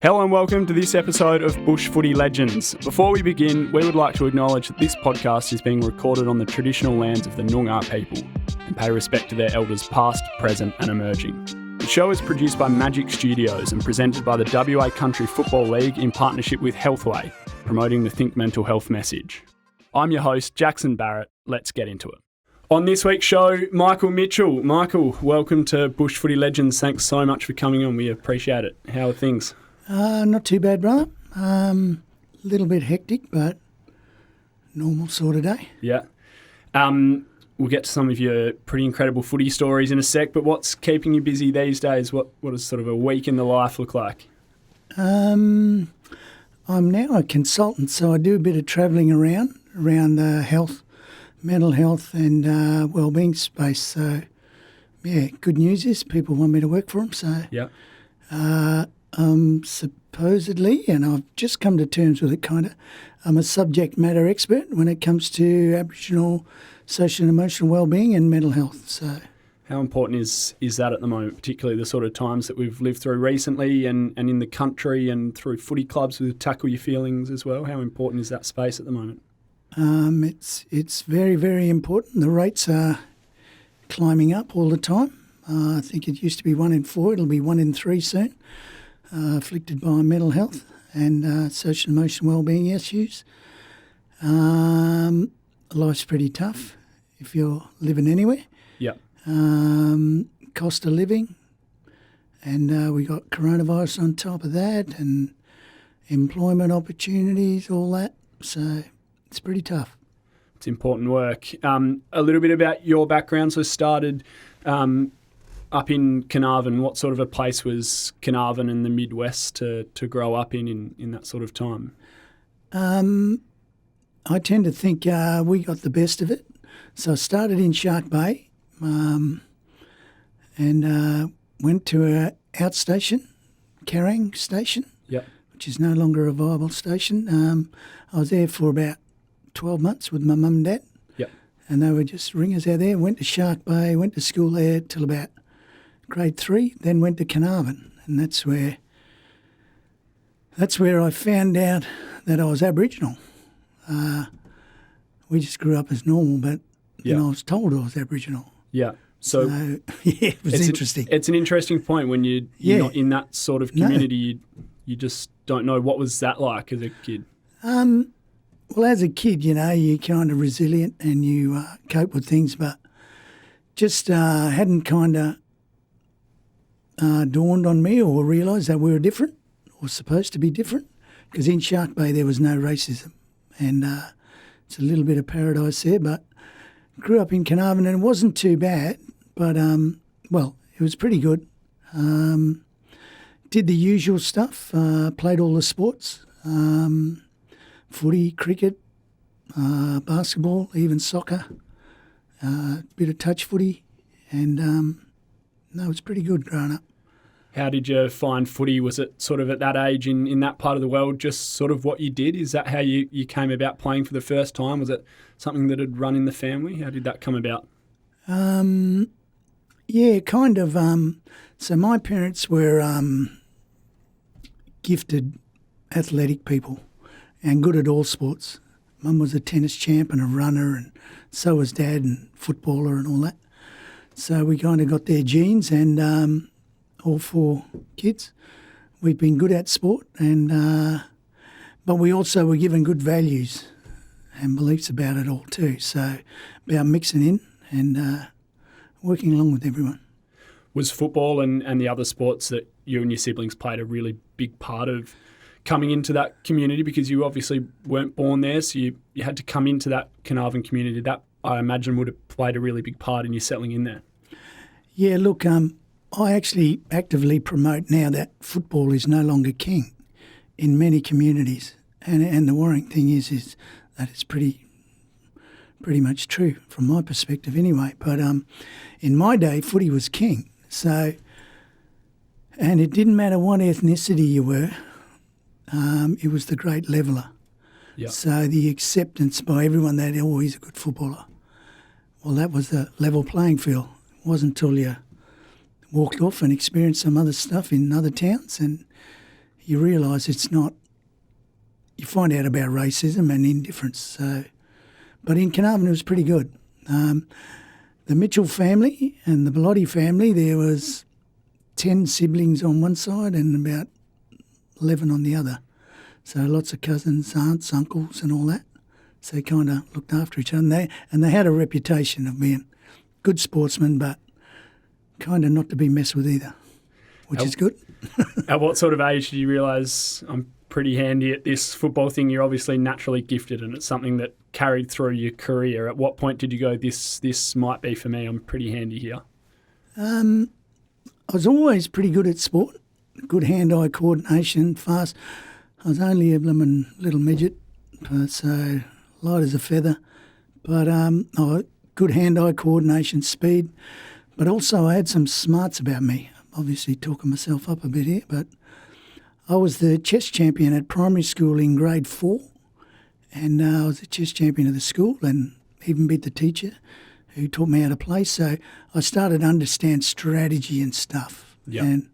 Hello and welcome to this episode of Bush Footy Legends. Before we begin, we would like to acknowledge that this podcast is being recorded on the traditional lands of the Noongar people and pay respect to their elders past, present and emerging. The show is produced by Magic Studios and presented by the WA Country Football League in partnership with Healthway, promoting the Think Mental Health message. I'm your host, Jackson Barrett. Let's get into it. On this week's show, Michael Mitchell. Michael, welcome to Bush Footy Legends. Thanks so much for coming on. We appreciate it. How are things? Not too bad, brother. A little bit hectic, but normal sort of day. Yeah. We'll get to some of your pretty incredible footy stories in a sec, but what's keeping you busy these days? What does sort of a week in the life look like? I'm now a consultant, so I do a bit of travelling around the health, mental health and wellbeing space. So, yeah, good news is people want me to work for them. So, yeah. Supposedly, and I've just come to terms with it kind of, I'm a subject matter expert when it comes to Aboriginal social and emotional wellbeing and mental health. So, how important is that at the moment, particularly the sort of times that we've lived through recently and in the country and through footy clubs with Tackle Your Feelings as well? How important is that space at the moment? It's very, very important. The rates are climbing up all the time. I think it used to be 1 in 4. It'll be 1 in 3 soon. Afflicted by mental health and social and emotional wellbeing issues. Life's pretty tough if you're living anywhere. Yeah. Cost of living, and we got coronavirus on top of that, and employment opportunities, all that. So it's pretty tough. It's important work. A little bit about your background. So started up in Carnarvon. What sort of a place was Carnarvon in the Midwest to grow up in that sort of time? I tend to think we got the best of it. So I started in Shark Bay and went to a outstation, Carrang Station, yep, which is no longer a viable station. I was there for about 12 months with my mum and dad. Yep. And they were just ringers out there. Went to Shark Bay, went to school there till about grade 3, then went to Carnarvon, and that's where I found out that I was Aboriginal. We just grew up as normal, but then I was told I was Aboriginal. Yeah. So yeah, it was interesting. It's an interesting point when you're not in that sort of community. No. You just don't know. What was that like as a kid? Well, as a kid, you're kind of resilient and you cope with things, but just hadn't kind of dawned on me or realised that we were different or supposed to be different, because in Shark Bay there was no racism, and it's a little bit of paradise there. But grew up in Carnarvon and it wasn't too bad, but it was pretty good. Did the usual stuff, played all the sports, footy, cricket, basketball, even soccer, bit of touch footy, and no, it was pretty good growing up. How did you find footy? Was it sort of at that age in that part of the world just sort of what you did? Is that how you came about playing for the first time? Was it something that had run in the family? How did that come about? Yeah, kind of. So my parents were gifted athletic people and good at all sports. Mum was a tennis champ and a runner, and so was Dad, and footballer and all that. So we kind of got their genes, and all 4 kids, we've been good at sport, and but we also were given good values and beliefs about it all too. So about mixing in and working along with everyone. Was football and the other sports that you and your siblings played a really big part of coming into that community? Because you obviously weren't born there, so you had to come into that Carnarvon community. That, I imagine, would have played a really big part in you settling in there. Yeah, look, I actually actively promote now that football is no longer king in many communities, and the worrying thing is that it's pretty much true from my perspective anyway. But in my day, footy was king. So, and it didn't matter what ethnicity you were, it was the great leveller. Yep. So the acceptance by everyone that he's a good footballer. Well, that was the level playing field. It wasn't until you walked off and experienced some other stuff in other towns and you realise it's not. You find out about racism and indifference. So, but in Carnarvon it was pretty good. The Mitchell family and the Bellotti family, there was 10 siblings on one side and about 11 on the other. So lots of cousins, aunts, uncles and all that. So they kind of looked after each other. And they had a reputation of being good sportsmen, but kind of not to be messed with either, which is good. At what sort of age did you realise I'm pretty handy at this football thing? You're obviously naturally gifted and it's something that carried through your career. At what point did you go, this might be for me, I'm pretty handy here? I was always pretty good at sport, good hand-eye coordination, fast. I was only a blooming little midget, so light as a feather. But good hand-eye coordination, speed. But also I had some smarts about me. Obviously talking myself up a bit here, but I was the chess champion at primary school in grade 4, and I was the chess champion of the school and even beat the teacher who taught me how to play. So I started to understand strategy and stuff. Yep. And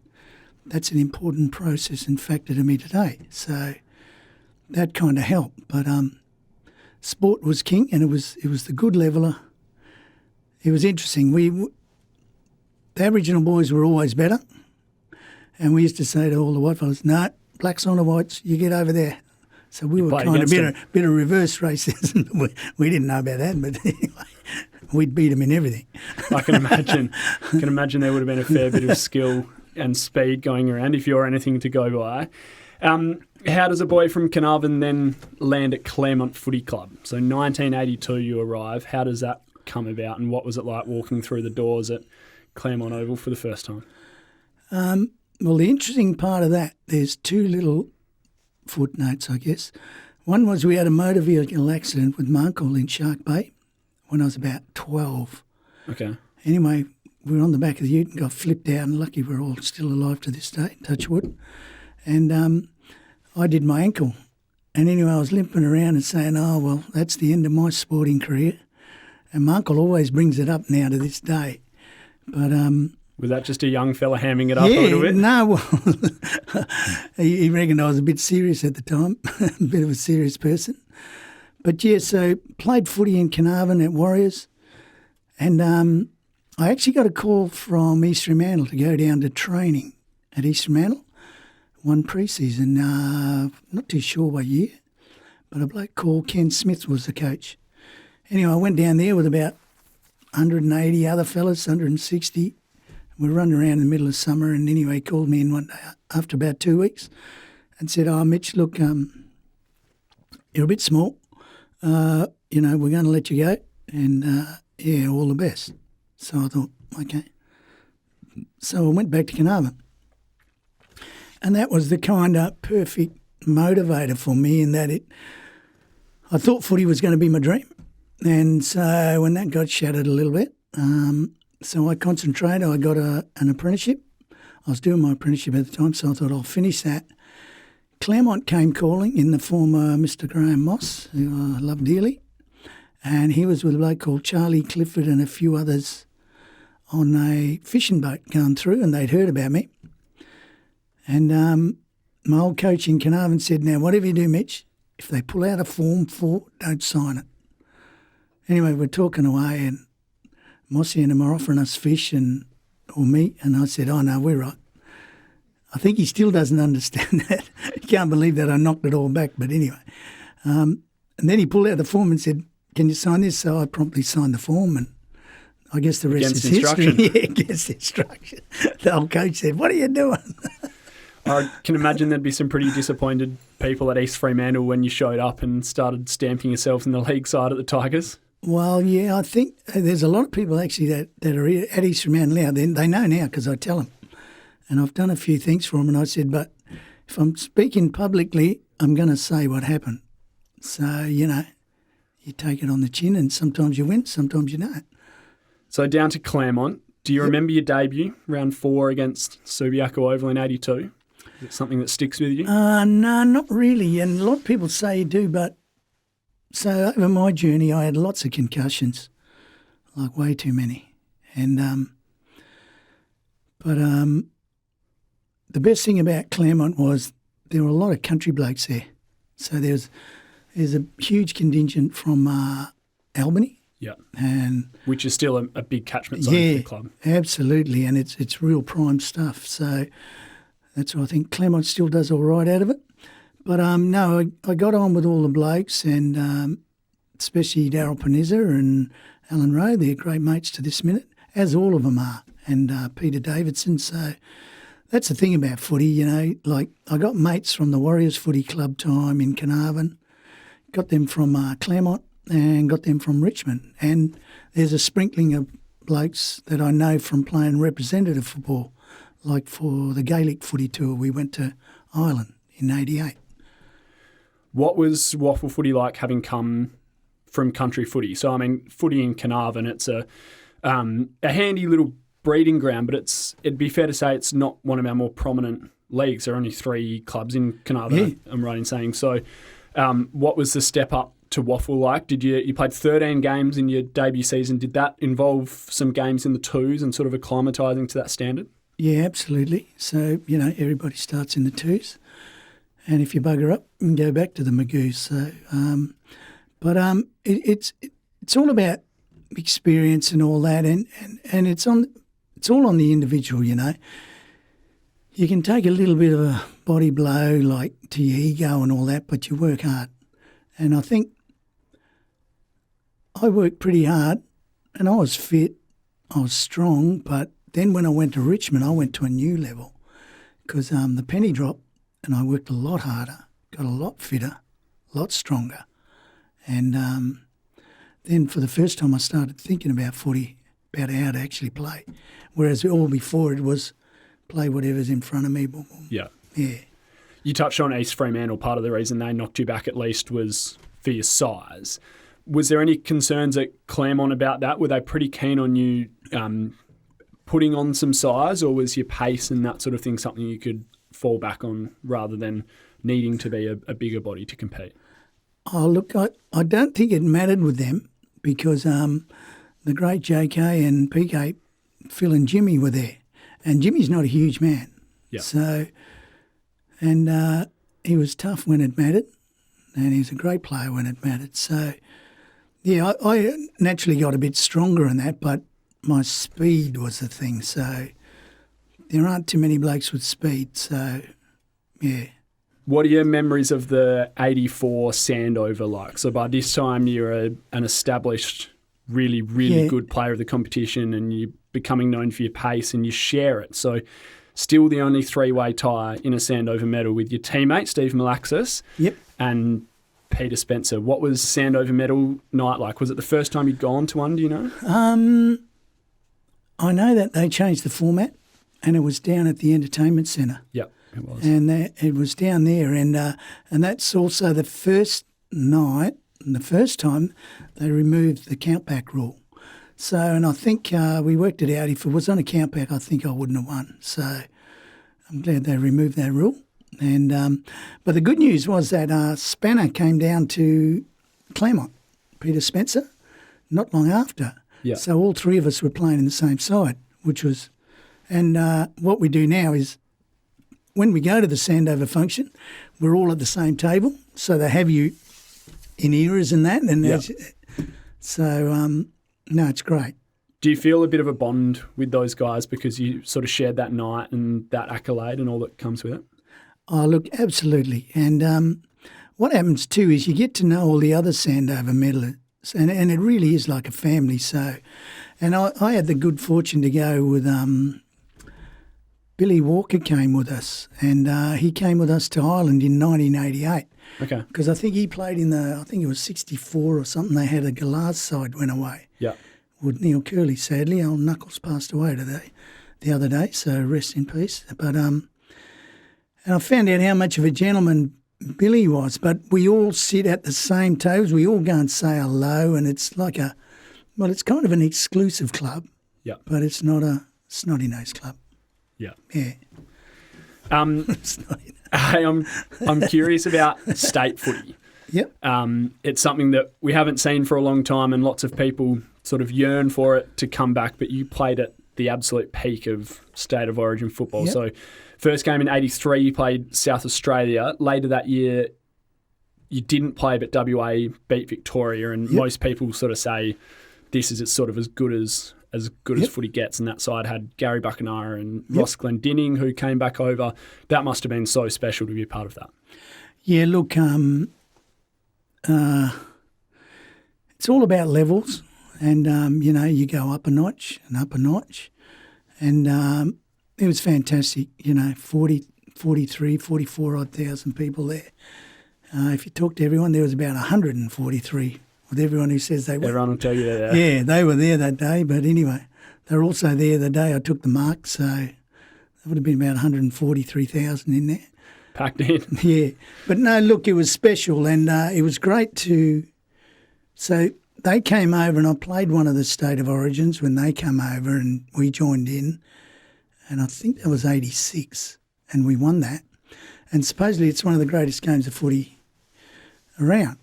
that's an important process and factor to me today. So that kind of helped. But sport was king, and it was the good leveler. It was interesting. The Aboriginal boys were always better, and we used to say to all the white fellas, "No, blacks on the whites, you get over there." So we were kind of a bit of reverse racism. We didn't know about that, but anyway, we'd beat them in everything. I can imagine. There would have been a fair bit of skill and speed going around if you're anything to go by. How does a boy from Carnarvon then land at Claremont Footy Club? So 1982 you arrive. How does that come about, and what was it like walking through the doors at Claremont Oval for the first time? Well, the interesting part of that, there's two little footnotes, I guess. One was we had a motor vehicle accident with my uncle in Shark Bay when I was about 12. Okay. Anyway, we were on the back of the ute and got flipped out, and lucky we're all still alive to this day, touch wood. And I did my ankle. And anyway, I was limping around and saying, oh, well, that's the end of my sporting career. And my uncle always brings it up now to this day. But was that just a young fella hamming it up a little bit? No, well, he reckoned I was a bit serious at the time, a bit of a serious person. But yeah, so played footy in Carnarvon at Warriors, and I actually got a call from East Fremantle to go down to training at East Fremantle, one pre-season, not too sure what year, but a bloke called Ken Smith was the coach. Anyway, I went down there with about 180 other fellas, 160. We were running around in the middle of summer, and anyway, he called me in one day after about 2 weeks and said, oh, Mitch, look, you're a bit small. We're going to let you go, and, all the best. So I thought, okay. So I went back to Carnarvon. And that was the kind of perfect motivator for me in that I thought footy was going to be my dream. And so when that got shattered a little bit, so I concentrated. I got an apprenticeship. I was doing my apprenticeship at the time, so I thought I'll finish that. Claremont came calling in the form of Mr. Graham Moss, who I love dearly, and he was with a bloke called Charlie Clifford and a few others on a fishing boat going through, and they'd heard about me. And my old coach in Carnarvon said, now, whatever you do, Mitch, if they pull out a Form 4, don't sign it. Anyway, we're talking away, and Mossy and him are offering us fish or meat, and I said, oh, no, we're right. I think he still doesn't understand that. He can't believe that I knocked it all back, but anyway. And then he pulled out the form and said, can you sign this? So I promptly signed the form, and I guess the rest is history. Yeah, against instruction. The old coach said, what are you doing? I can imagine there'd be some pretty disappointed people at East Fremantle when you showed up and started stamping yourself in the league side at the Tigers. Well, yeah, I think there's a lot of people actually that are at East Fremantle now. They know now because I tell them. And I've done a few things for them, and I said, but if I'm speaking publicly, I'm going to say what happened. So, you take it on the chin, and sometimes you win, sometimes you don't. So down to Claremont. Do you remember your debut, round 4 against Subiaco Oval in 82? Is it something that sticks with you? No, not really. And a lot of people say you do, but so over my journey, I had lots of concussions, like way too many. And but the best thing about Claremont was there were a lot of country blokes there. So there's a huge contingent from Albany. Yeah. And which is still a big catchment zone for the club. Absolutely, and it's real prime stuff. So that's why I think Claremont still does all right out of it. But no, I got on with all the blokes, and especially Darryl Panizza and Alan Rowe. They're great mates to this minute, as all of them are, and Peter Davidson. So that's the thing about footy, you know. Like, I got mates from the Warriors Footy Club time in Carnarvon, got them from Claremont, and got them from Richmond. And there's a sprinkling of blokes that I know from playing representative football, like for the Gaelic footy tour. We went to Ireland in '88. What was waffle footy like having come from country footy? So, I mean, footy in Carnarvon, it's a handy little breeding ground, but it'd be fair to say it's not one of our more prominent leagues. There are only 3 clubs in Carnarvon, I'm right in saying. So what was the step up to waffle like? You played 13 games in your debut season. Did that involve some games in the twos and sort of acclimatising to that standard? Yeah, absolutely. So, you know, everybody starts in the twos. And if you bugger up, you can go back to the Magoos. So, it's all about experience and all that, and it's all on the individual, you know. You can take a little bit of a body blow, like to your ego and all that, but you work hard. And I think I worked pretty hard, and I was fit, I was strong, but then when I went to Richmond, I went to a new level because the penny dropped, and I worked a lot harder, got a lot fitter, a lot stronger. And then for the first time I started thinking about footy, about how to actually play, whereas all before it was play whatever's in front of me. Boom, boom. Yeah. Yeah. You touched on East Fremantle. Part of the reason they knocked you back at least was for your size. Was there any concerns at Claremont about that? Were they pretty keen on you putting on some size, or was your pace and that sort of thing something you could fall back on rather than needing to be a bigger body to compete? Oh, look, I don't think it mattered with them because the great JK and PK, Phil and Jimmy were there. And Jimmy's not a huge man. Yeah. So, and he was tough when it mattered, and he was a great player when it mattered. So, yeah, I naturally got a bit stronger in that, but my speed was the thing. So there aren't too many blokes with speed. So, yeah. What are your memories of the 84 Sandover like? So by this time you're an established, really, really good player of the competition, and you're becoming known for your pace and you share it. So still the only 3-way tie in a Sandover medal with your teammate, Steve Malaxis, and Peter Spencer. What was Sandover medal night like? Was it the first time you'd gone to one, do you know? I know that they changed the format, and it was down at the Entertainment Centre. Yep. It was. And it was down there, and that's also the first night and the first time they removed the count-back rule. So, and I think we worked it out. If it was on a count-back, I think I wouldn't have won. So I'm glad they removed that rule. And but the good news was that Spanner came down to Claremont, Peter Spencer, not long after. Yeah. So all 3 of us were playing in the same side, which was, and what we do now is, when we go to the Sandover function, we're all at the same table, so they have you in eras and that. And so, no, it's great. Do you feel a bit of a bond with those guys because you sort of shared that night and that accolade and all that comes with it? Oh, look, absolutely. And what happens too is you get to know all the other Sandover medalists, and it really is like a family. So, and I had the good fortune to go with Billy Walker came with us, and he came with us to Ireland in 1988. Okay. Because I think he played in I think it was 64 or something. They had a Galaz side went away. Yeah. With Neil Curley, sadly. Old Knuckles passed away the other day, so rest in peace. But and I found out how much of a gentleman Billy was. But we all sit at the same tables. We all go and say hello, and it's like it's kind of an exclusive club. Yeah. But it's not a snotty-nosed club. Yeah. Yeah. Hey, I'm curious about state footy. Yep. It's something that we haven't seen for a long time, and lots of people sort of yearn for it to come back, but you played it the absolute peak of State of Origin football. Yep. So first game in 83, you played South Australia. Later that year, you didn't play, but WA beat Victoria, and most people sort of say this is sort of as good as footy gets, and that side had Gary Buckenara and Ross Glendinning, who came back over. That must have been so special to be a part of that. Yeah, look, it's all about levels, and, you go up a notch and up a notch, and it was fantastic, 43, 44-odd thousand people there. If you talk to everyone, there was about 143 with everyone who says they were. Everyone will tell you they're there. Yeah, they were there that day, but anyway, they were also there the day I took the mark, so there would have been about 143,000 in there. Packed in. Yeah. But no, look, it was special, and it was great to... So they came over, and I played one of the State of Origins when they came over, and we joined in, and I think that was 86, and we won that. And supposedly it's one of the greatest games of footy around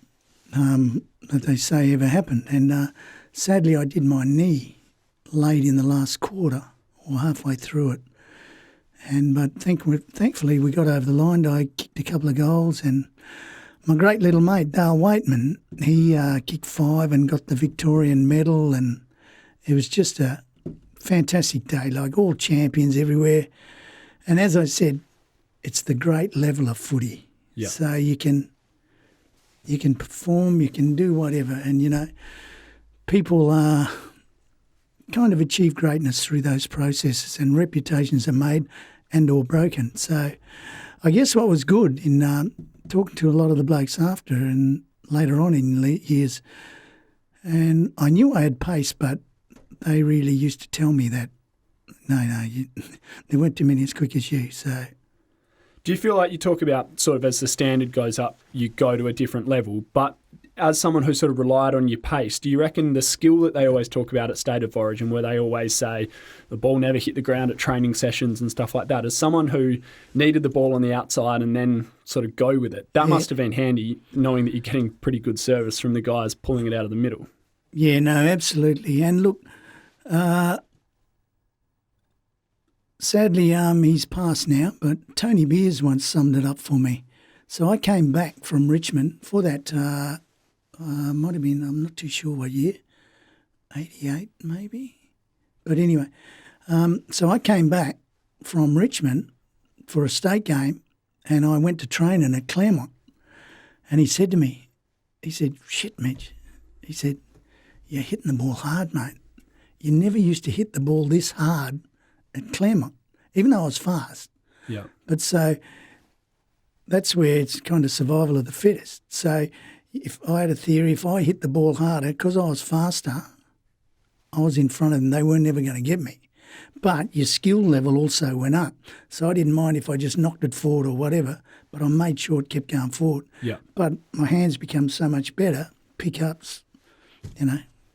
that they say ever happened. And sadly, I did my knee late in the last quarter or halfway through it. But thankfully we got over the line. I kicked a couple of goals, and my great little mate, Dale Waitman, he kicked 5 and got the Victorian medal, and it was just a fantastic day, like all champions everywhere. And as I said, it's the great level of footy. Yeah. So you can perform, you can do whatever, and, people kind of achieve greatness through those processes, and reputations are made and or broken. So I guess what was good in talking to a lot of the blokes after and later on in years, and I knew I had pace, but they really used to tell me that, no, there weren't too many as quick as you, so... Do you feel like you talk about sort of as the standard goes up, you go to a different level, but as someone who sort of relied on your pace, do you reckon the skill that they always talk about at State of Origin, where they always say the ball never hit the ground at training sessions and stuff like that, as someone who needed the ball on the outside and then sort of go with it, that must have been handy, knowing that you're getting pretty good service from the guys pulling it out of the middle? Yeah, no, absolutely. And look, sadly, he's passed now, but Tony Beers once summed it up for me. So I came back from Richmond for that, might have been, I'm not too sure what year, 88 maybe. But anyway, so I came back from Richmond for a state game, and I went to training at Claremont. And he said to me, shit, Mitch, he said, you're hitting the ball hard, mate. You never used to hit the ball this hard at Claremont, even though I was fast. Yeah. But so that's where it's kind of survival of the fittest. So if I had a theory, if I hit the ball harder, because I was faster, I was in front of them, they were never going to get me. But your skill level also went up. So I didn't mind if I just knocked it forward or whatever, but I made sure it kept going forward. Yeah. But my hands become so much better, pickups,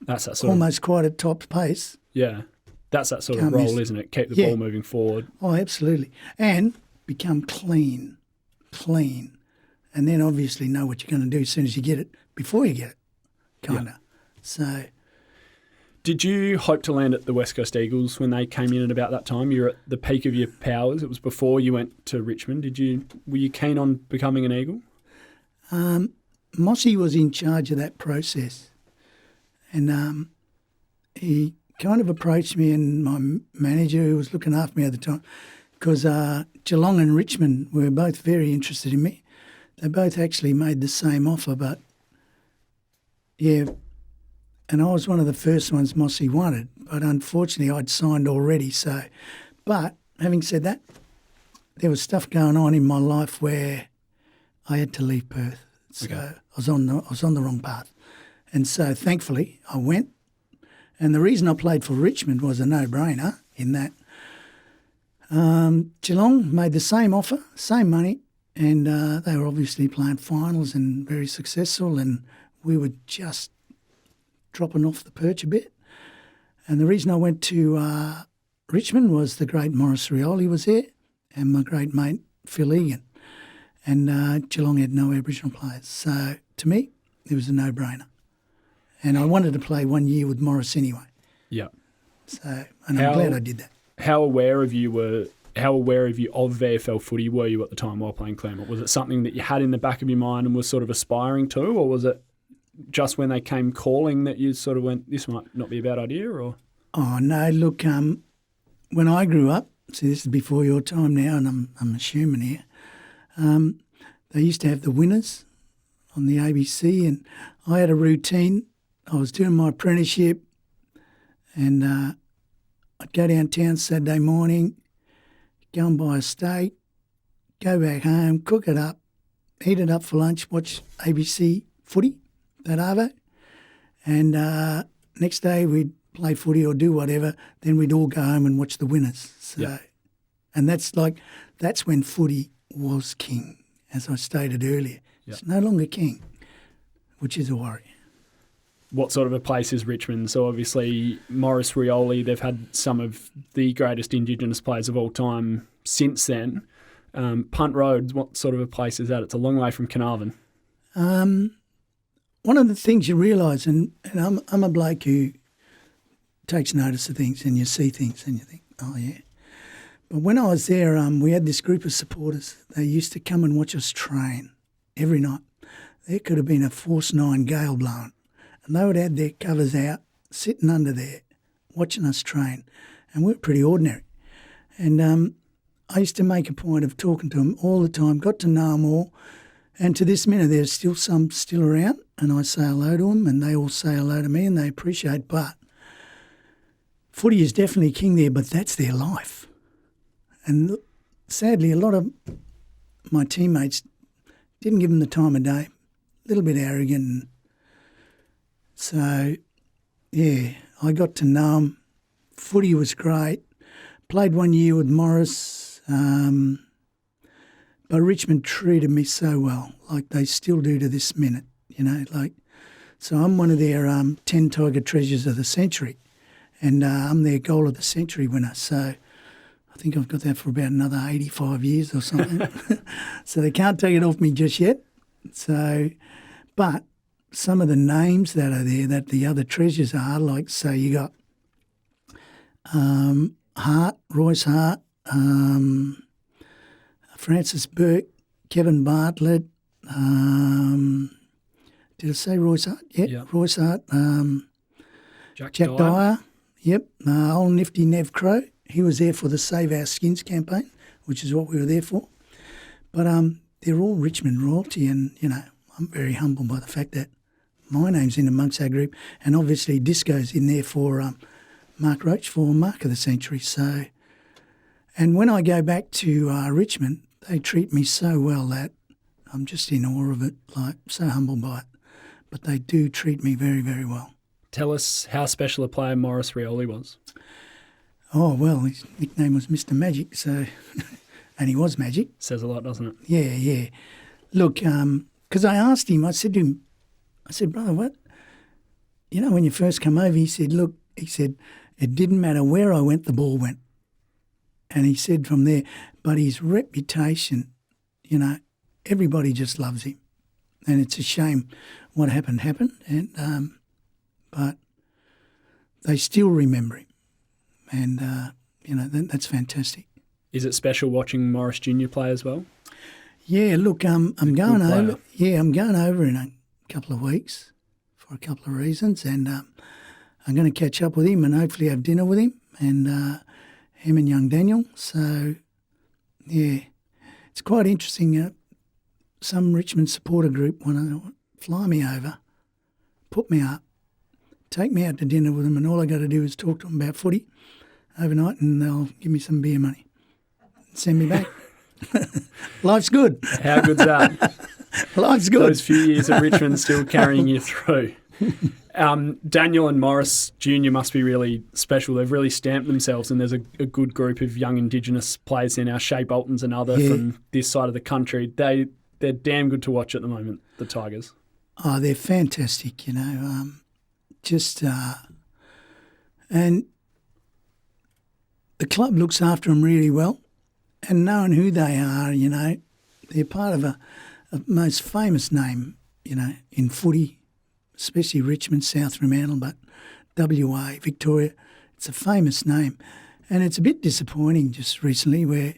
That's that sort almost quite at top pace. Yeah. That's that sort of role, isn't it? Keep the ball moving forward. Oh, absolutely. And become clean. And then obviously know what you're going to do as soon as you get it, before you get it, kind of. So... Did you hope to land at the West Coast Eagles when they came in at about that time? You were at the peak of your powers. It was before you went to Richmond. Were you keen on becoming an Eagle? Mossy was in charge of that process. And he kind of approached me and my manager, who was looking after me at the time, because Geelong and Richmond were both very interested in me. They both actually made the same offer, but, yeah, and I was one of the first ones Mossy wanted, but unfortunately I'd signed already. So, but having said that, there was stuff going on in my life where I had to leave Perth. So I was on the wrong path. And so thankfully I went. And the reason I played for Richmond was a no-brainer in that Geelong made the same offer, same money, and they were obviously playing finals and very successful, and we were just dropping off the perch a bit. And the reason I went to Richmond was the great Maurice Rioli was there and my great mate Phil Egan. And Geelong had no Aboriginal players. So to me, it was a no-brainer. And I wanted to play 1 year with Maurice anyway. Yeah. So, and I'm glad I did that. How aware of you of VFL footy were you at the time while playing Claremont? Was it something that you had in the back of your mind and was sort of aspiring to, or was it just when they came calling that you sort of went, this might not be a bad idea? Or Oh no, look, when I grew up, see, this is before your time now, and I'm assuming here. They used to have the winners on the ABC, and I had a routine. I was doing my apprenticeship, and I'd go downtown Saturday morning, go and buy a steak, go back home, cook it up, eat it up for lunch, watch ABC footy, that arvo, and next day we'd play footy or do whatever, then we'd all go home and watch the winners. So, yeah. And that's when footy was king, as I stated earlier. Yeah. It's no longer king, which is a worry. What sort of a place is Richmond? So obviously Maurice Rioli, they've had some of the greatest Indigenous players of all time since then. Punt Road, what sort of a place is that? It's a long way from Carnarvon. One of the things you realise, and I'm a bloke who takes notice of things, and you see things and you think, oh yeah. But when I was there, we had this group of supporters. They used to come and watch us train every night. There could have been a Force 9 gale blowing, and they would have their covers out, sitting under there, watching us train, and we were pretty ordinary. And I used to make a point of talking to them all the time, got to know them all, and to this minute there's still some still around, and I say hello to them, and they all say hello to me, and they appreciate. But footy is definitely king there, but that's their life. And sadly, a lot of my teammates didn't give them the time of day, a little bit arrogant. So, yeah, I got to know them. Footy was great. Played 1 year with Morris, but Richmond treated me so well, like they still do to this minute, So I'm one of their 10 Tiger Treasures of the Century, and I'm their Goal of the Century winner. So I think I've got that for about another 85 years or something. So they can't take it off me just yet. So, but some of the names that are there that the other treasures are, like, say you got Hart, Royce Hart, Francis Burke, Kevin Bartlett. Did I say Royce Hart? Yeah. Royce Hart. Jack Dyer. Yep. Old nifty Nev Crow. He was there for the Save Our Skins campaign, which is what we were there for. But they're all Richmond royalty, and, I'm very humbled by the fact that my name's in amongst our group, and obviously Disco's in there for Mark Roach for Mark of the Century. So, and when I go back to Richmond, they treat me so well that I'm just in awe of it, like so humbled by it. But they do treat me very, very well. Tell us how special a player Maurice Rioli was. Oh, well, his nickname was Mr. Magic, so, and he was magic. Says a lot, doesn't it? Yeah. Look, because I asked him, I said to him, brother, what? When you first come over, he said, it didn't matter where I went, the ball went. And he said from there, but his reputation, everybody just loves him. And it's a shame what happened, and but they still remember him. And, that's fantastic. Is it special watching Morris Jr. play as well? Yeah, look, I'm going over. Yeah, I'm going over in a couple of weeks for a couple of reasons, and I'm going to catch up with him and hopefully have dinner with him and him and young Daniel. So, yeah, it's quite interesting. Some Richmond supporter group want to fly me over, put me up, take me out to dinner with them, and all I got to do is talk to them about footy overnight, and they'll give me some beer money and send me back. Life's good. How good's that? Life's good. Those few years at Richmond still carrying you through. Daniel and Morris Jr. must be really special. They've really stamped themselves, and there's a good group of young Indigenous players in our Shea Bolton's another from this side of the country. They're damn good to watch at the moment, the Tigers. Oh, they're fantastic, and the club looks after them really well, and knowing who they are, they're part of a most famous name, in footy, especially Richmond, South Fremantle, but WA, Victoria, It's a famous name. And it's a bit disappointing just recently where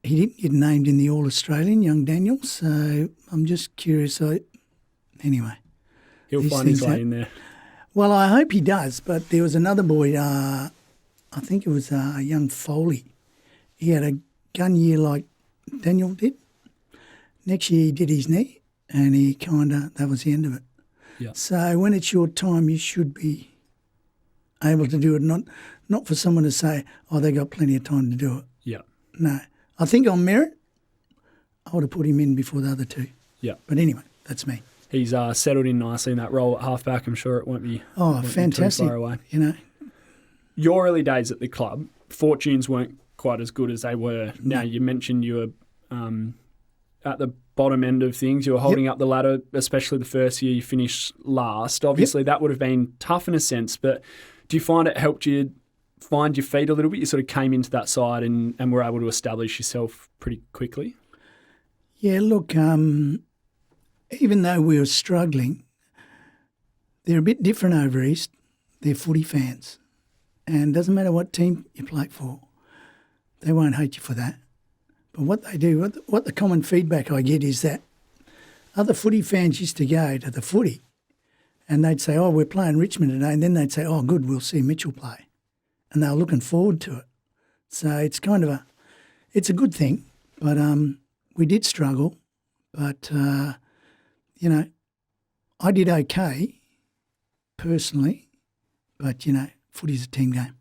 he didn't get named in the All-Australian, young Daniel. So I'm just curious. Anyway. He'll find his way in there. Well, I hope he does. But there was another boy, I think it was young Foley. He had a gun year like Daniel did. Next year he did his knee and that was the end of it. Yeah. So when it's your time, you should be able to do it, not for someone to say, oh, they got plenty of time to do it. Yeah. No. I think on merit, I would have put him in before the other two. Yeah. But anyway, that's me. He's settled in nicely in that role at halfback. I'm sure it won't be fantastic. Too far away. You know. Your early days at the club, fortunes weren't quite as good as they were now. You mentioned you were at the bottom end of things. You were holding up the ladder, especially the first year you finished last. Obviously, that would have been tough in a sense, but do you find it helped you find your feet a little bit? You sort of came into that side and were able to establish yourself pretty quickly? Yeah, look, even though we were struggling, they're a bit different over East. They're footy fans. And it doesn't matter what team you play for, they won't hate you for that. But what they do, what the common feedback I get is that other footy fans used to go to the footy and they'd say, oh, we're playing Richmond today. And then they'd say, oh, good, we'll see Mitchell play. And they were looking forward to it. So it's kind of it's a good thing. But we did struggle. But, I did okay personally. But, footy's a team game.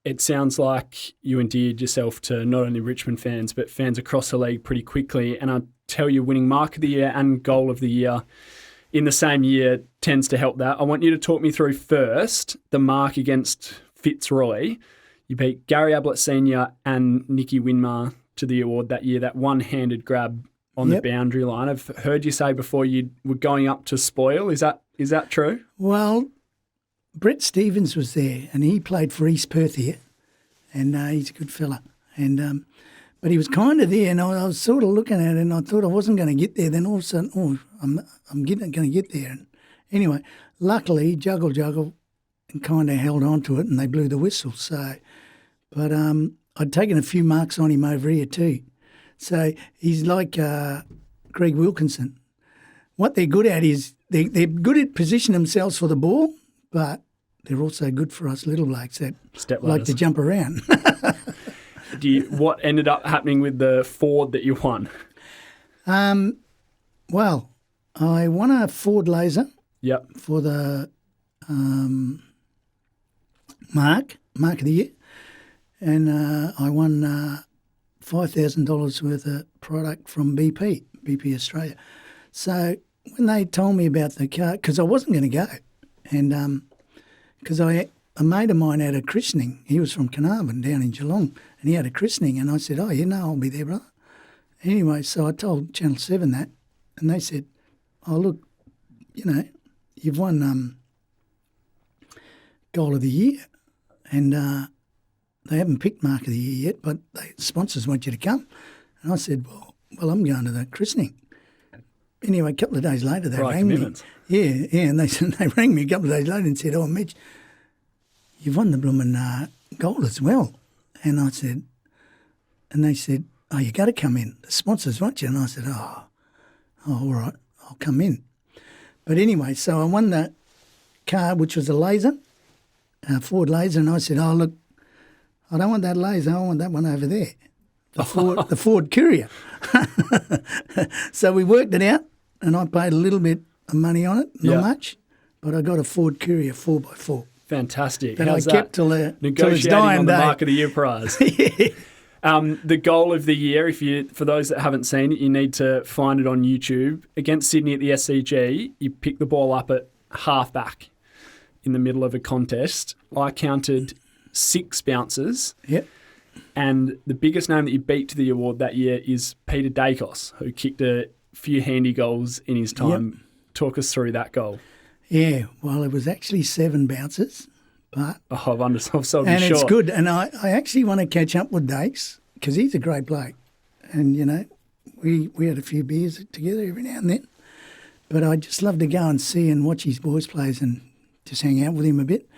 It sounds like you endeared yourself to not only Richmond fans, but fans across the league pretty quickly. And I tell you, winning Mark of the Year and Goal of the Year in the same year tends to help that. I want you to talk me through first the mark against Fitzroy. You beat Gary Ablett Sr. and Nicky Winmar to the award that year, that one-handed grab on the boundary line. I've heard you say before you were going up to spoil. Is that true? Well, Brett Stevens was there, and he played for East Perth here, and he's a good fella. And but he was kind of there, and I was sort of looking at it, and I thought I wasn't going to get there. Then all of a sudden, I'm going to get there. And anyway, luckily, juggle, and kind of held on to it, and they blew the whistle. So, but I'd taken a few marks on him over here too. So he's like Greg Wilkinson. What they're good at is they're good at positioning themselves for the ball, but they're also good for us little blokes that like to jump around. What ended up happening with the Ford that you won? Well, I won a Ford Laser. Yep. For the Mark of the Year, and I won $5,000 worth of product from BP Australia. So when they told me about the car, because I wasn't going to go, and because a mate of mine had a christening. He was from Carnarvon down in Geelong, and he had a christening, and I said, oh, I'll be there, brother. Anyway, so I told Channel 7 that, and they said, oh, look, you've won Goal of the Year, and they haven't picked Mark of the Year yet, but sponsors want you to come. And I said, well, I'm going to the christening. Anyway, a couple of days later, they rang me. Yeah, and they rang me a couple of days later and said, oh, Mitch, you've won the blooming gold as well. And I said, and they said, oh, you got to come in. The sponsors want you. And I said, oh, all right, I'll come in. But anyway, so I won that car, which was a Laser, Ford Laser, and I said, oh, look, I don't want that Laser, I want that one over there, the Ford Courier. So we worked it out, and I paid a little bit of money on it, not much, but I got a Ford Courier 4x4. Fantastic. That I kept till its negotiating dying on the day. Mark of the Year prize. The Goal of the Year, for those that haven't seen it, you need to find it on YouTube. Against Sydney at the SCG, you pick the ball up at halfback in the middle of a contest. I counted 6 bounces. Yep. And the biggest name that you beat to the award that year is Peter Dacos, who kicked a few handy goals in his time. Yep. Talk us through that goal. Yeah, well, it was actually 7 bounces. But I've sold and you it's short. good. And I actually want to catch up with Dakes because he's a great bloke. And, we had a few beers together every now and then. But I'd just love to go and see and watch his boys plays and just hang out with him a bit.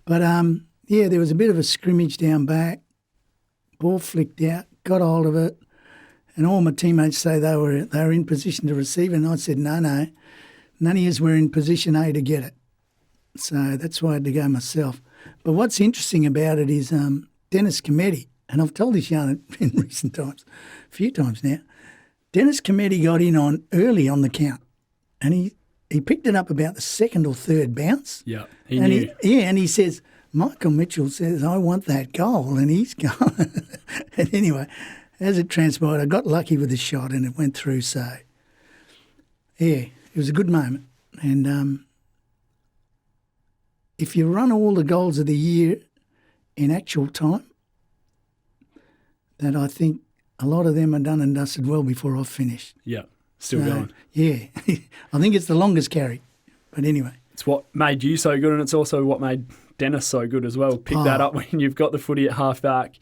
But, yeah, there was a bit of a scrimmage down back. Ball flicked out, got hold of it, and all my teammates say they were in position to receive it, and I said, no, none of yous were in position A to get it. So that's why I had to go myself. But what's interesting about it is Dennis Cometti, and I've told this yarn in recent times, a few times now, Dennis Cometti got in on early on the count, and he picked it up about the second or third bounce. Yeah, he knew. And he says, Michael Mitchell says, I want that goal, and he's gone. And anyway, as it transpired, I got lucky with the shot and it went through. So, yeah, it was a good moment. And if you run all the goals of the year in actual time, that I think a lot of them are done and dusted well before I've finished. Yeah, still going. Yeah, I think it's the longest carry. But anyway. It's what made you so good, and it's also what made Dennis so good as well. Pick that up when you've got the footy at half-back.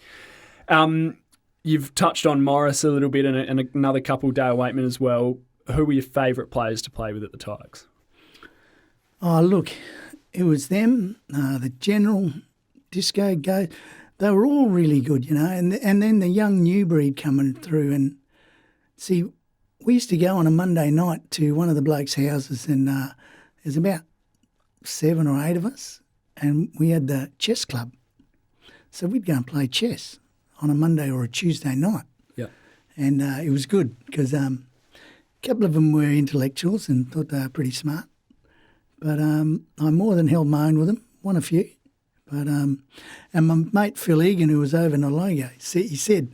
You've touched on Morris a little bit and another couple, Dale Waitman as well. Who were your favourite players to play with at the Tigers? Oh, look, it was them, the General, Disco, Go. They were all really good, you know, and then the young new breed coming through. And see, we used to go on a Monday night to one of the blokes' houses, and there's about 7 or 8 of us, and we had the chess club. So we'd go and play chess on a Monday or a Tuesday night. Yeah. And it was good because a couple of them were intellectuals and thought they were pretty smart. But I more than held my own with them, won a few. But and my mate Phil Egan, who was over in Ologo, he said,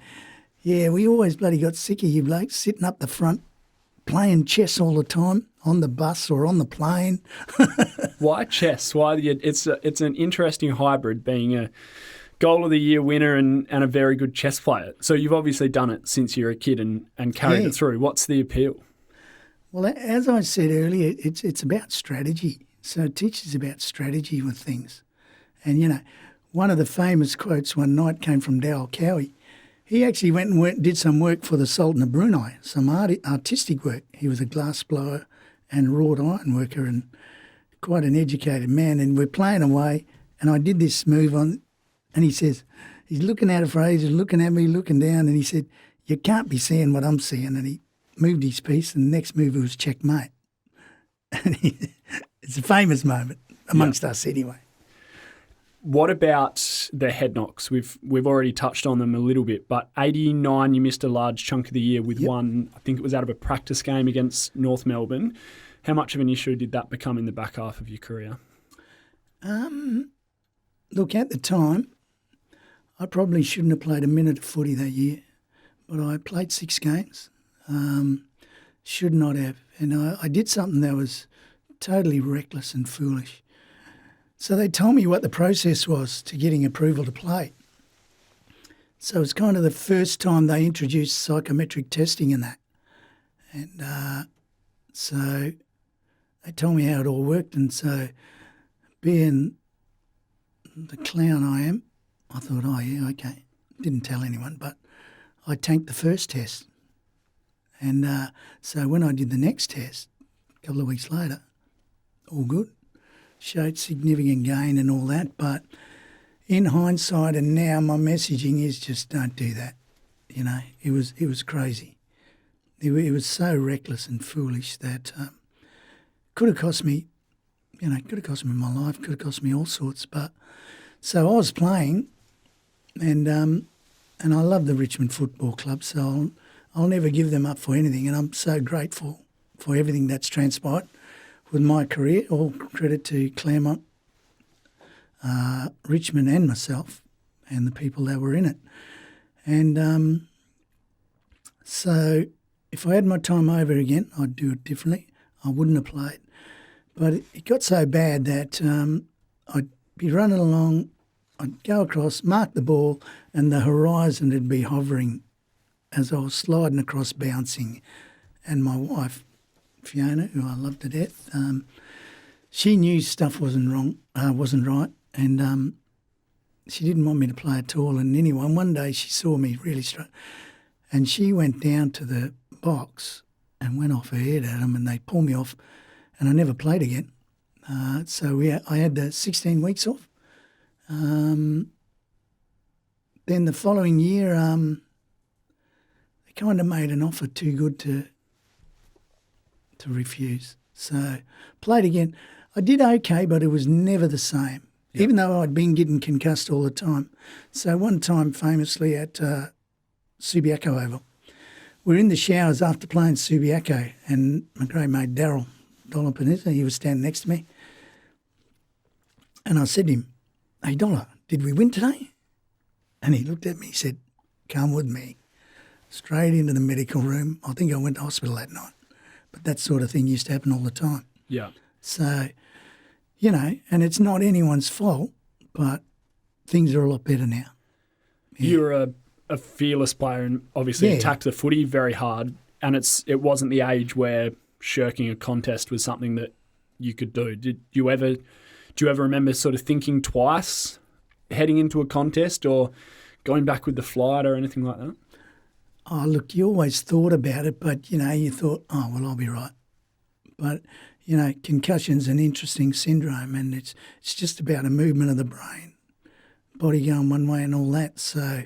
yeah, we always bloody got sick of you blokes sitting up the front playing chess all the time on the bus or on the plane. Why chess? Why it's an interesting hybrid, being a goal of the year winner and a very good chess player. So you've obviously done it since you were a kid and carried it through. What's the appeal? Well, as I said earlier, it's about strategy. So it teaches about strategy with things. And, you know, one of the famous quotes one night came from Dal Cowie. He actually went and did some work for the Sultan of Brunei, some artistic work. He was a glass blower and wrought iron worker and quite an educated man. And we're playing away, and I did this move on, and he says, he's looking at it for ages, looking at me, looking down, and he said, you can't be seeing what I'm seeing. And he moved his piece, and the next move was checkmate. And it's a famous moment amongst us anyway. What about the head knocks? We've already touched on them a little bit, but 89 you missed a large chunk of the year with one, I think it was out of a practice game against North Melbourne. How much of an issue did that become in the back half of your career? Look, at the time, I probably shouldn't have played a minute of footy that year, but I played 6 games. Should not have. And I did something that was totally reckless and foolish. So they told me what the process was to getting approval to play. So it's kind of the first time they introduced psychometric testing in that. And so they told me how it all worked. And so being the clown I am, I thought, oh, yeah, okay. Didn't tell anyone, but I tanked the first test. And so when I did the next test, a couple of weeks later, all good. Showed significant gain and all that, but in hindsight and now my messaging is just don't do that. You know, it was crazy. It was so reckless and foolish that could have cost me, could have cost me my life, could have cost me all sorts. But so I was playing, and I love the Richmond Football Club, so I'll never give them up for anything, and I'm so grateful for everything that's transpired with my career. All credit to Claremont, Richmond and myself and the people that were in it. And so if I had my time over again, I'd do it differently. I wouldn't have played. But it got so bad that I'd be running along, I'd go across, mark the ball, and the horizon would be hovering as I was sliding across, bouncing. And my wife, Fiona, who I love to death, she knew stuff wasn't right, and she didn't want me to play at all. And anyway, one day she saw me really struck, and she went down to the box and went off her head at them, and they pulled me off, and I never played again. So I had the 16 weeks off, Then the following year, they kind of made an offer too good to refuse. So played again. I did okay, but it was never the same, even though I'd been getting concussed all the time. So one time, famously at Subiaco Oval, we were in the showers after playing Subiaco, and my great mate Daryl Dollar-Panizza, he was standing next to me, and I said to him, "Hey Dollar, did we win today?" And he looked at me, he said, "Come with me." Straight into the medical room. I think I went to hospital that night. But that sort of thing used to happen all the time. Yeah. So, you know, and it's not anyone's fault, but things are a lot better now. Yeah. You're a fearless player and obviously attacked the footy very hard, and it wasn't the age where shirking a contest was something that you could do. Do you ever remember sort of thinking twice heading into a contest or going back with the flight or anything like that? Oh, look, you always thought about it, but, you know, you thought, oh, well, I'll be right. But, you know, concussion's an interesting syndrome, and it's just about a movement of the brain, body going one way and all that. So,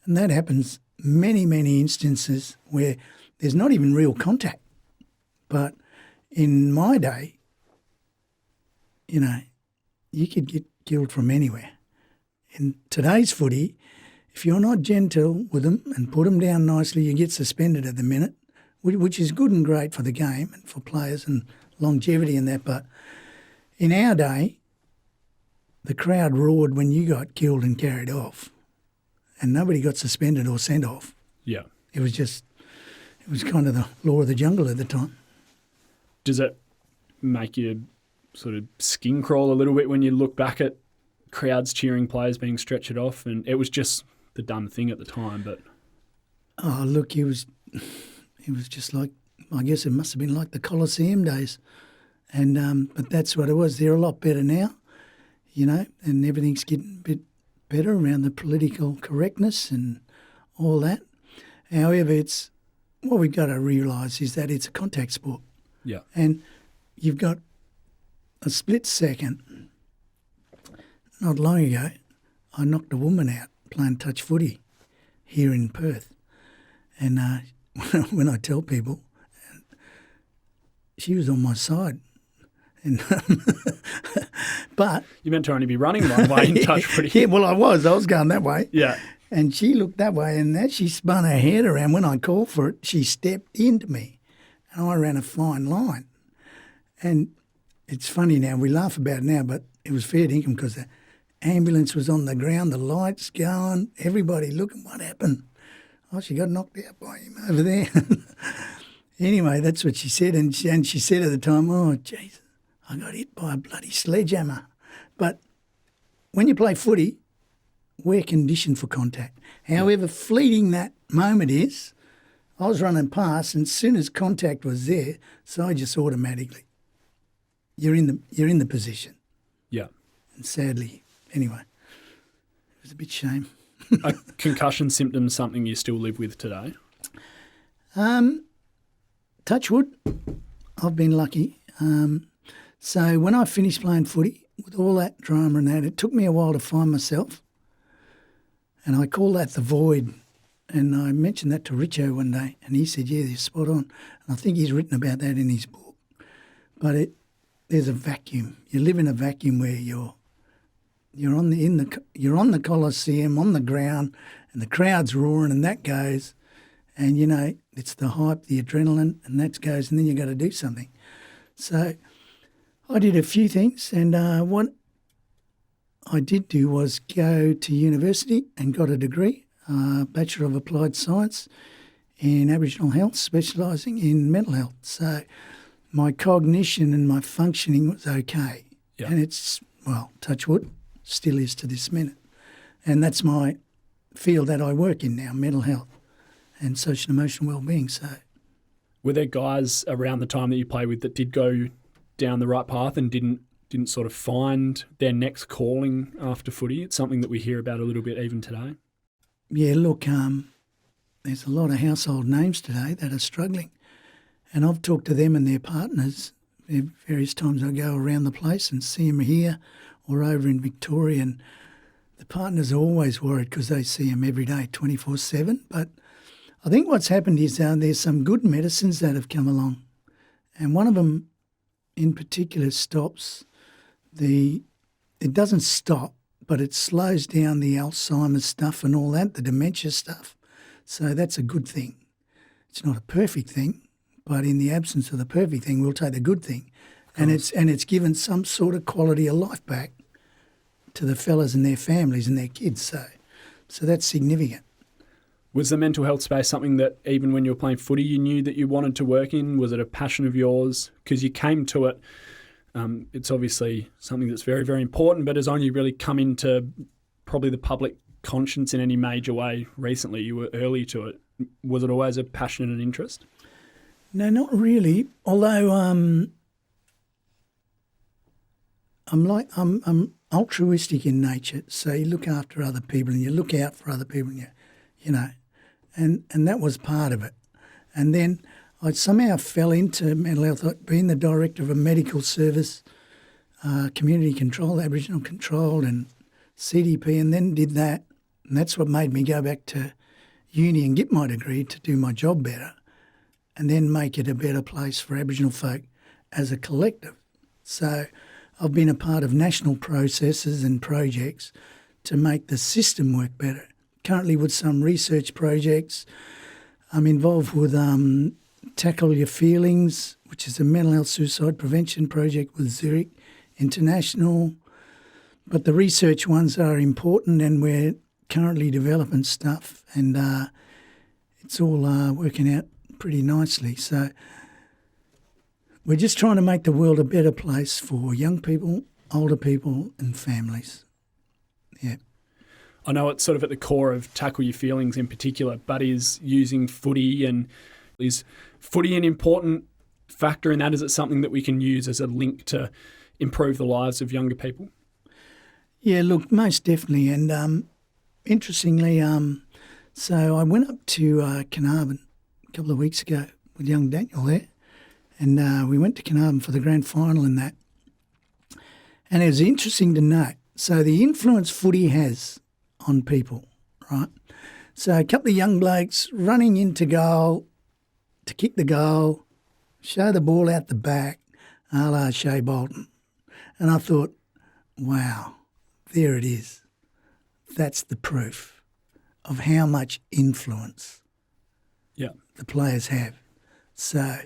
and that happens many, many instances where there's not even real contact. But in my day, you know, you could get killed from anywhere. In today's footy, if you're not gentle with them and put them down nicely, you get suspended at the minute, which is good and great for the game and for players and longevity and that. But in our day, the crowd roared when you got killed and carried off, and nobody got suspended or sent off. Yeah. It was kind of the law of the jungle at the time. Does it make you sort of skin crawl a little bit when you look back at crowds cheering players being stretchered off? And it was just the done thing at the time, but... Oh, look, it was just like, I guess it must have been like the Colosseum days. And but that's what it was. They're a lot better now, you know, and everything's getting a bit better around the political correctness and all that. However, it's what we've got to realise is that it's a contact sport. Yeah. And you've got a split second. Not long ago, I knocked a woman out playing touch footy here in Perth. And when I tell people, she was on my side. And but you meant to only be running one way in touch footy. Yeah, well, I was going that way. Yeah. And she looked that way, and as she spun her head around when I called for it, she stepped into me, and I ran a fine line. And it's funny now, we laugh about it now, but it was fair dinkum because the ambulance was on the ground, the lights going, everybody looking, what happened? Oh, she got knocked out by him over there. Anyway, that's what she said, and she said at the time, oh, Jesus, I got hit by a bloody sledgehammer. But when you play footy, we're conditioned for contact. However fleeting that moment is, I was running past, and as soon as contact was there, so I just automatically, you're in the position. Yeah. And sadly, anyway, it was a bit shame. Are concussion symptoms something you still live with today? Touch wood, I've been lucky. So when I finished playing footy, with all that drama and that, it took me a while to find myself. And I call that the void. And I mentioned that to Richo one day, and he said, yeah, they're spot on. And I think he's written about that in his book. But there's a vacuum. You live in a vacuum where you're on the Colosseum, on the ground, and the crowd's roaring, and that goes. And, you know, it's the hype, the adrenaline, and that goes, and then you got to do something. So I did a few things, and what I did do was go to university and got a degree, Bachelor of Applied Science in Aboriginal Health, specialising in mental health. So my cognition and my functioning was okay. Yeah. And it's, well, touch wood, still is to this minute. And that's my field that I work in now, mental health and social and emotional well-being. So, were there guys around the time that you played with that did go down the right path and didn't sort of find their next calling after footy? It's something that we hear about a little bit even today. Yeah, look, there's a lot of household names today that are struggling, and I've talked to them and their partners various times. I go around the place and see them here or over in Victoria, and the partners are always worried because they see them every day, 24/7. But I think what's happened is there's some good medicines that have come along, and one of them in particular it doesn't stop, but it slows down the Alzheimer's stuff and all that, the dementia stuff. So that's a good thing. It's not a perfect thing, but in the absence of the perfect thing, we'll take the good thing. And it's given some sort of quality of life back to the fellas and their families and their kids. So that's significant. Was the mental health space something that even when you were playing footy you knew that you wanted to work in? Was it a passion of yours? Because you came to it, it's obviously something that's very, very important, but has only really come into probably the public conscience in any major way recently. You were early to it. Was it always a passion and an interest? No, not really. Although I'm altruistic in nature, so you look after other people and you look out for other people, and you know, and that was part of it. And then I somehow fell into mental health. I'd been the director of a medical service, community controlled, Aboriginal controlled, and CDP, and then did that. And that's what made me go back to uni and get my degree to do my job better, and then make it a better place for Aboriginal folk as a collective. So I've been a part of national processes and projects to make the system work better. Currently with some research projects, I'm involved with Tackle Your Feelings, which is a mental health suicide prevention project with Zurich International. But the research ones are important, and we're currently developing stuff, and it's all working out pretty nicely. So we're just trying to make the world a better place for young people, older people and families. Yeah. I know it's sort of at the core of Tackle Your Feelings in particular, but is using footy, and is footy an important factor in that? Is it something that we can use as a link to improve the lives of younger people? Yeah, look, most definitely. And interestingly, so I went up to Carnarvon a couple of weeks ago with young Daniel there, and we went to Carnarvon for the grand final in that. And it was interesting to note, so the influence footy has on people, right? So a couple of young blokes running into goal to kick the goal, show the ball out the back, a la Shea Bolton. And I thought, wow, there it is. That's the proof of how much influence the players have. So,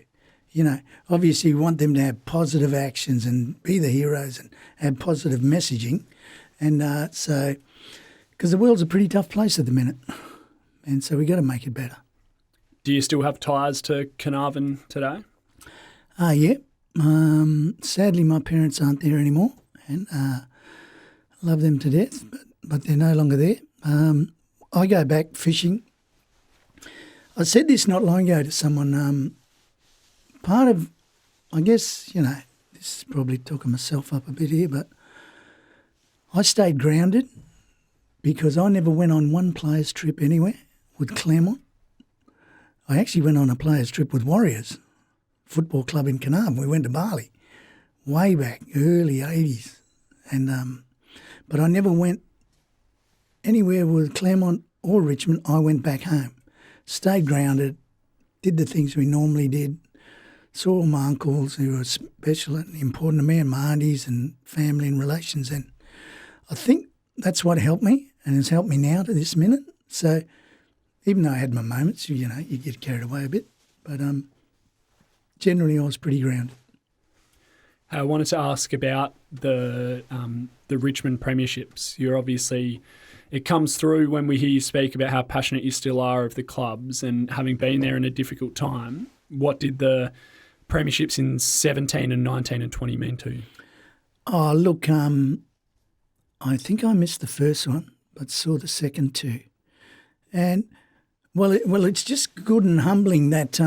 obviously we want them to have positive actions and be the heroes and have positive messaging. And so, because the world's a pretty tough place at the minute, and so we got to make it better. Do you still have ties to Carnarvon today? Yeah. Sadly, my parents aren't there anymore, and I love them to death, but they're no longer there. I go back fishing. I said this not long ago to someone. Part of, I guess, this is probably talking myself up a bit here, but I stayed grounded because I never went on one player's trip anywhere with Claremont. I actually went on a player's trip with Warriors Football Club in Carnarvon. We went to Bali way back, early 80s. And but I never went anywhere with Claremont or Richmond. I went back home, stayed grounded, did the things we normally did, saw all my uncles who were special and important to me, and my aunties and family and relations. And I think that's what helped me and has helped me now to this minute. So even though I had my moments, you get carried away a bit, but generally I was pretty grounded. I wanted to ask about the Richmond premierships. You're obviously, it comes through when we hear you speak about how passionate you still are of the clubs and having been there in a difficult time. What did the premierships in 17 and 19 and 20 mean to you? Oh, look, I think I missed the first one, but saw the second two. And, well, it's just good and humbling that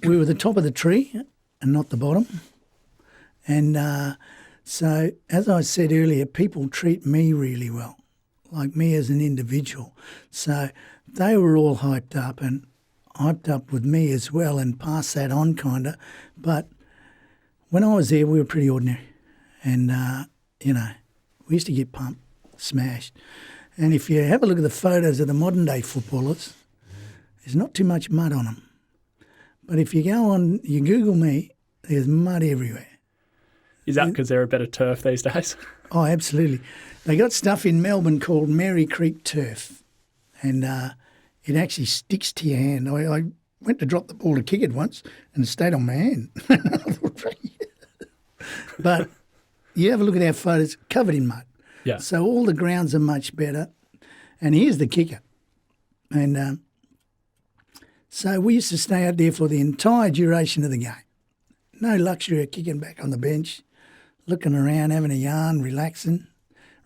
we were the top of the tree and not the bottom. And so, as I said earlier, people treat me really well, like me as an individual. So they were all hyped up with me as well and passed that on kind of. But when I was there, we were pretty ordinary. And, we used to get pumped. smashed. And if you have a look at the photos of the modern-day footballers, there's not too much mud on them. But if you go on, you Google me, there's mud everywhere. Is that because they're a better turf these days? Oh, absolutely. They got stuff in Melbourne called Mary Creek turf, and it actually sticks to your hand. I went to drop the ball to kick it once, and it stayed on my hand. But you have a look at our photos, covered in mud. Yeah. So all the grounds are much better. And here's the kicker. And so we used to stay out there for the entire duration of the game. No luxury of kicking back on the bench, looking around, having a yarn, relaxing,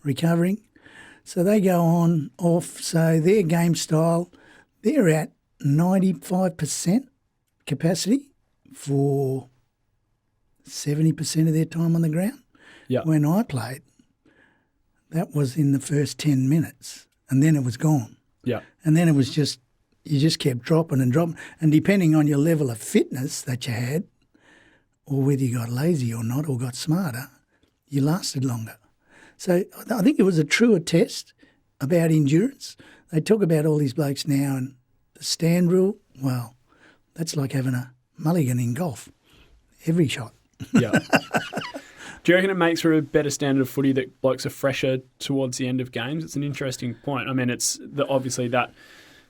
recovering. So they go on, off. So their game style, they're at 95% capacity for 70% of their time on the ground. Yeah. When I played, that was in the first 10 minutes, and then it was gone. Yeah. And then it was just, you just kept dropping and dropping. And depending on your level of fitness that you had, or whether you got lazy or not, or got smarter, you lasted longer. So I think it was a truer test about endurance. They talk about all these blokes now, and the stand rule, well, that's like having a mulligan in golf. Every shot. Yeah. Do you reckon it makes for a better standard of footy that blokes are fresher towards the end of games? It's an interesting point. I mean, it's obviously that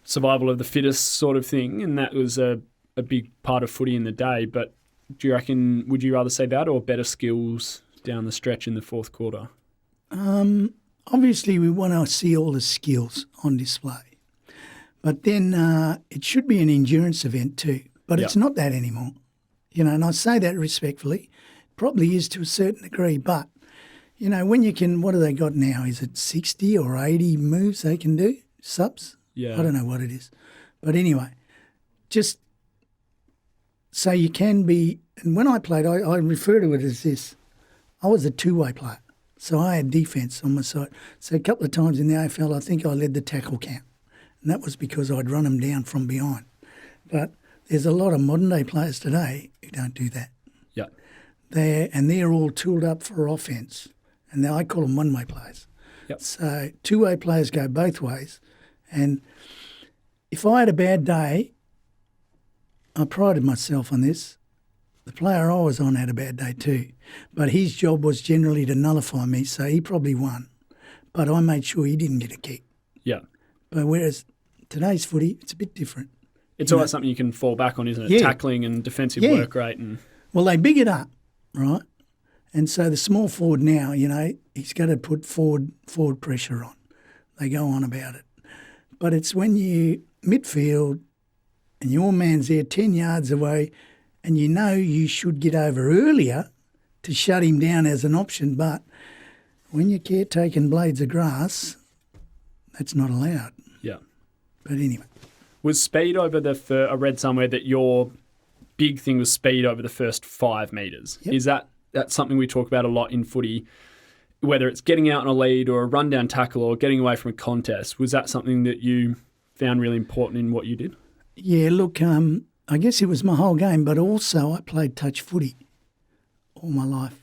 survival of the fittest sort of thing, and that was a big part of footy in the day. But do you reckon, would you rather say that or better skills down the stretch in the fourth quarter? Obviously, we want to see all the skills on display. But then it should be an endurance event too. But it's not that anymore. You know, and I say that respectfully. Probably is to a certain degree, but, you know, when you can, what do they got now? Is it 60 or 80 moves they can do, subs? Yeah. I don't know what it is. But anyway, just so you can be, and when I played, I refer to it as this. I was a two-way player, so I had defence on my side. So a couple of times in the AFL, I think I led the tackle count, and that was because I'd run them down from behind. But there's a lot of modern-day players today who don't do that. Yeah. They're all tooled up for offence, and I call them one-way players. Yep. So two-way players go both ways, and if I had a bad day, I prided myself on this. The player I was on had a bad day too, but his job was generally to nullify me, so he probably won. But I made sure he didn't get a kick. Yeah. But whereas today's footy, it's a bit different. It's always something you can fall back on, isn't it? Yeah. Tackling and defensive work rate. And Well, they big it up, right? And so the small forward now, you know, he's got to put forward pressure on. They go on about it. But it's when you midfield and your man's there 10 yards away and you know you should get over earlier to shut him down as an option, but when you're caretaking blades of grass, that's not allowed. Yeah. But anyway. Was speed over I read somewhere that your big thing was speed over the first 5 metres. Yep. Is that's something we talk about a lot in footy, whether it's getting out on a lead or a run-down tackle or getting away from a contest? Was that something that you found really important in what you did? Yeah, look, I guess it was my whole game, but also I played touch footy all my life.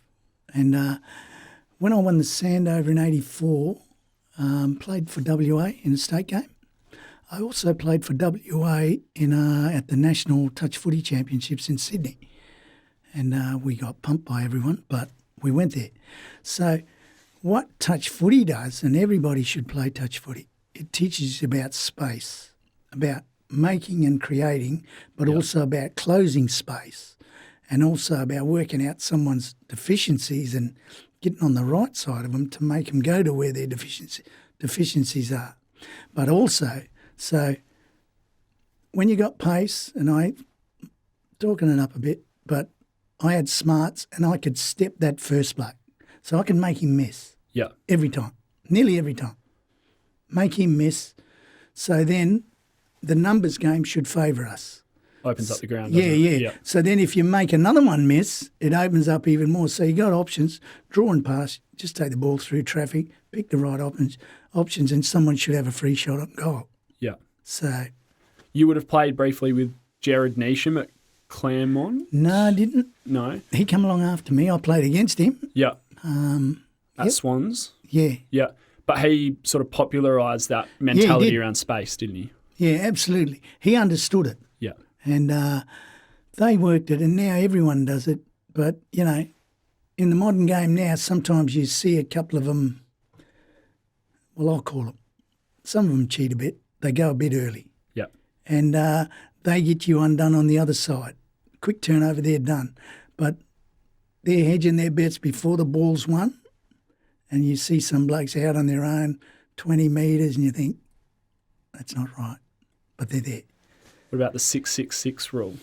And when I won the Sandover in 84, played for WA in a state game. I also played for WA at the National Touch Footy Championships in Sydney. And we got pumped by everyone, but we went there. So what touch footy does, and everybody should play touch footy, it teaches you about space, about making and creating, but also about closing space, and also about working out someone's deficiencies and getting on the right side of them to make them go to where their deficiencies are. But also, so when you got pace, and I talking it up a bit, but I had smarts and I could step that first bloke. So I could make him miss. Yeah. Every time. Nearly every time. Make him miss. So then the numbers game should favour us. Opens up the ground. Yeah. So then if you make another one miss, it opens up even more. So you got options, draw and pass, just take the ball through traffic, pick the right options, and someone should have a free shot on goal. Yeah. So you would have played briefly with Jared Neesham at Claremont? No, I didn't. No. He come along after me. I played against him. Yeah. At Swans? Yeah. Yeah. But he sort of popularised that mentality around space, didn't he? Yeah, absolutely. He understood it. Yeah. And they worked it, and now everyone does it. But, you know, in the modern game now, sometimes you see a couple of them, well, I'll call them, some of them cheat a bit. They go a bit early. Yeah. And they get you undone on the other side. Quick turnover, they're done. But they're hedging their bets before the ball's won, and you see some blokes out on their own 20 metres and you think, that's not right. But they're there. What about the 6-6-6 rule?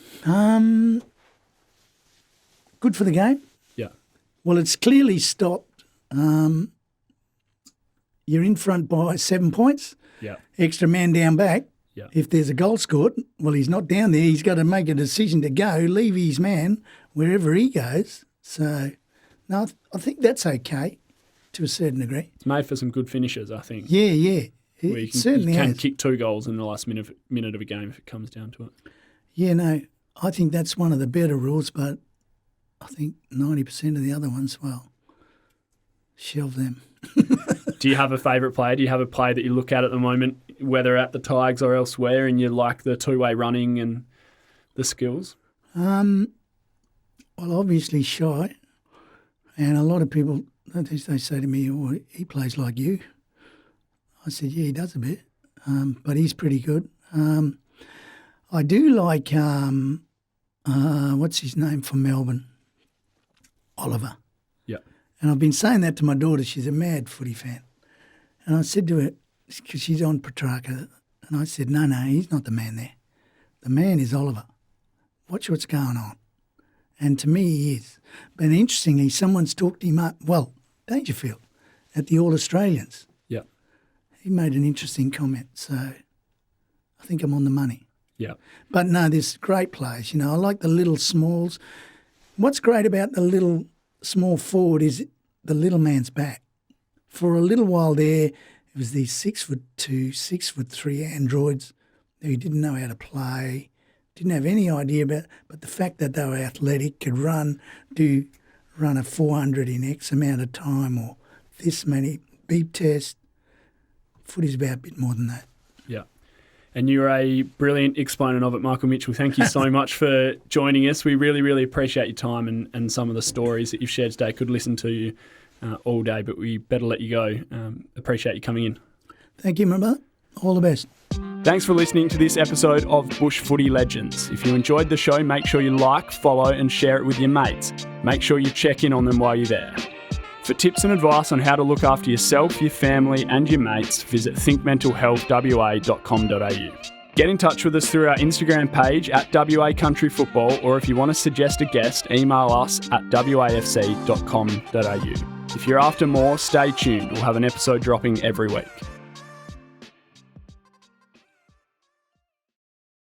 Good for the game. Yeah. Well, it's clearly stopped. You're in front by 7 points. Yeah. Extra man down back. Yeah. If there's a goal scored, well, he's not down there. He's got to make a decision to go, leave his man wherever he goes. So, no, I think that's okay to a certain degree. It's made for some good finishes, I think. Yeah, yeah. Where you can kick 2 goals in the last minute of a game if it comes down to it. Yeah, no, I think that's one of the better rules, but I think 90% of the other ones, well, shelve them. Do you have a favourite player? Do you have a player that you look at the moment, whether at the Tigers or elsewhere, and you like the two-way running and the skills? Well, obviously Shy, and a lot of people, they say to me, oh, he plays like you. I said, yeah, he does a bit, but he's pretty good. I do like, what's his name from Melbourne? Oliver. Yeah. And I've been saying that to my daughter. She's a mad footy fan. And I said to her, because she's on Petrarca, and I said, no, he's not the man there. The man is Oliver. Watch what's going on. And to me, he is. But interestingly, someone's talked him up, well, Dangerfield, at the All-Australians. Yeah. He made an interesting comment, so I think I'm on the money. Yeah. But no, there's great players. You know, I like the little smalls. What's great about the little small forward is the little man's back. For a little while there, it was these 6'2", 6'3" androids who didn't know how to play, didn't have any idea about it, but the fact that they were athletic, could run a 400 in X amount of time or this many, beep test. Footy's about a bit more than that. Yeah. And you're a brilliant exponent of it, Michael Mitchell. Thank you so much for joining us. We really, really appreciate your time and some of the stories that you've shared today. Could listen to you all day, but we better let you go. Appreciate you coming in. Thank you, my brother. All the best. Thanks for listening to this episode of Bush Footy Legends. If you enjoyed the show, make sure you like, follow and share it with your mates. Make sure you check in on them while you're there. For tips and advice on how to look after yourself, your family and your mates, visit thinkmentalhealthwa.com.au. Get in touch with us through our Instagram page at WA Country Football, or if you want to suggest a guest, email us at wafc.com.au. If you're after more, stay tuned. We'll have an episode dropping every week.